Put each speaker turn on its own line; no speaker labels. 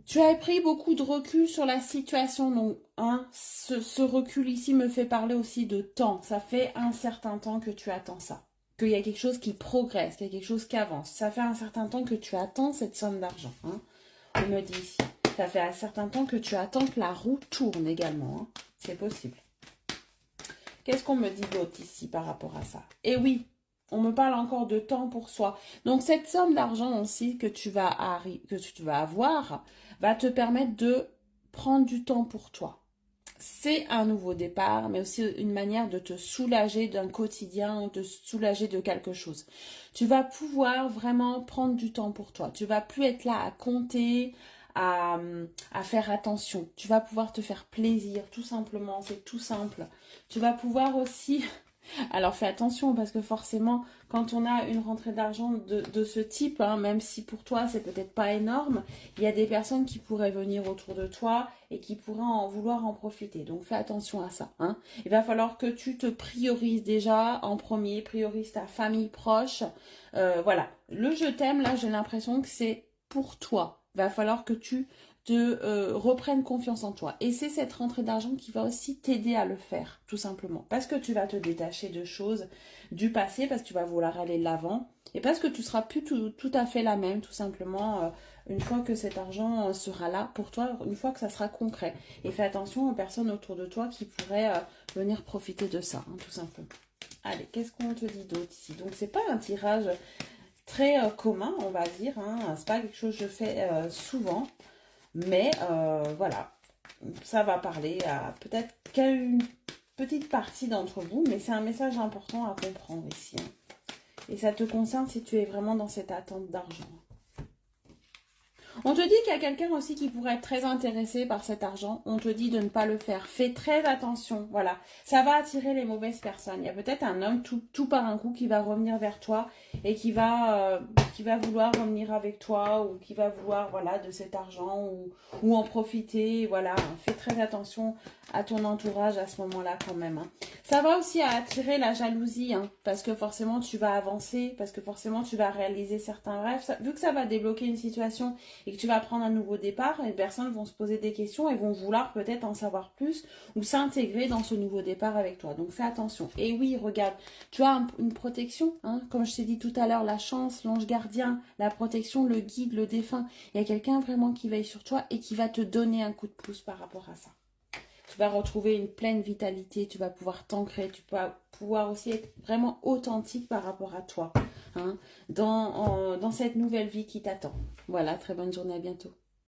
Tu as pris beaucoup de recul sur la situation, donc hein, ce recul ici me fait parler aussi de temps. Ça fait un certain temps que tu attends ça, qu'il y a quelque chose qui progresse, qu'il y a quelque chose qui avance. Ça fait un certain temps que tu attends cette somme d'argent. Hein. On me dit ici. Ça fait un certain temps que tu attends que la roue tourne également. Hein. C'est possible. Qu'est-ce qu'on me dit d'autre ici par rapport à ça? Eh oui, on me parle encore de temps pour soi. Donc cette somme d'argent aussi que tu vas avoir va te permettre de prendre du temps pour toi. C'est un nouveau départ, mais aussi une manière de te soulager d'un quotidien, de te soulager de quelque chose. Tu vas pouvoir vraiment prendre du temps pour toi. Tu vas plus être là à compter, à, à faire attention. Tu vas pouvoir te faire plaisir, tout simplement. C'est tout simple. Tu vas pouvoir aussi alors fais attention parce que forcément, quand on a une rentrée d'argent de ce type, hein, même si pour toi c'est peut-être pas énorme, il y a des personnes qui pourraient venir autour de toi et qui pourraient en vouloir en profiter. Donc fais attention à ça. Hein. Il va falloir que tu te priorises déjà en premier, priorise ta famille proche. Voilà, le je t'aime là, j'ai l'impression que c'est pour toi. Il va falloir que tu te reprennes confiance en toi. Et c'est cette rentrée d'argent qui va aussi t'aider à le faire, tout simplement. Parce que tu vas te détacher de choses du passé, parce que tu vas vouloir aller de l'avant, et parce que tu seras plus tout à fait la même, tout simplement, une fois que cet argent sera là pour toi, une fois que ça sera concret. Et fais attention aux personnes autour de toi qui pourraient venir profiter de ça, hein, tout simplement. Allez, qu'est-ce qu'on te dit d'autre ici? Donc, c'est pas un tirage très commun, on va dire. Hein. C'est pas quelque chose que je fais souvent. Mais voilà, ça va parler à peut-être qu'à une petite partie d'entre vous, mais c'est un message important à comprendre ici. Hein. Et ça te concerne si tu es vraiment dans cette attente d'argent. On te dit qu'il y a quelqu'un aussi qui pourrait être très intéressé par cet argent. On te dit de ne pas le faire. Fais très attention. Voilà. Ça va attirer les mauvaises personnes. Il y a peut-être un homme tout par un coup qui va revenir vers toi et qui va vouloir revenir avec toi ou qui va vouloir voilà, de cet argent ou en profiter. Voilà. Fais très attention à ton entourage à ce moment-là quand même. Hein. Ça va aussi attirer la jalousie hein, parce que forcément tu vas avancer, parce que forcément tu vas réaliser certains rêves. Vu que ça va débloquer une situation et que tu vas prendre un nouveau départ, les personnes vont se poser des questions et vont vouloir peut-être en savoir plus ou s'intégrer dans ce nouveau départ avec toi. Donc fais attention. Et oui, regarde, tu as une protection, hein, comme je t'ai dit tout à l'heure, la chance, l'ange gardien, la protection, le guide, le défunt. Il y a quelqu'un vraiment qui veille sur toi et qui va te donner un coup de pouce par rapport à ça. Tu vas retrouver une pleine vitalité, tu vas pouvoir t'ancrer, tu vas pouvoir aussi être vraiment authentique par rapport à toi, hein, dans cette nouvelle vie qui t'attend. Voilà, très bonne journée, à bientôt.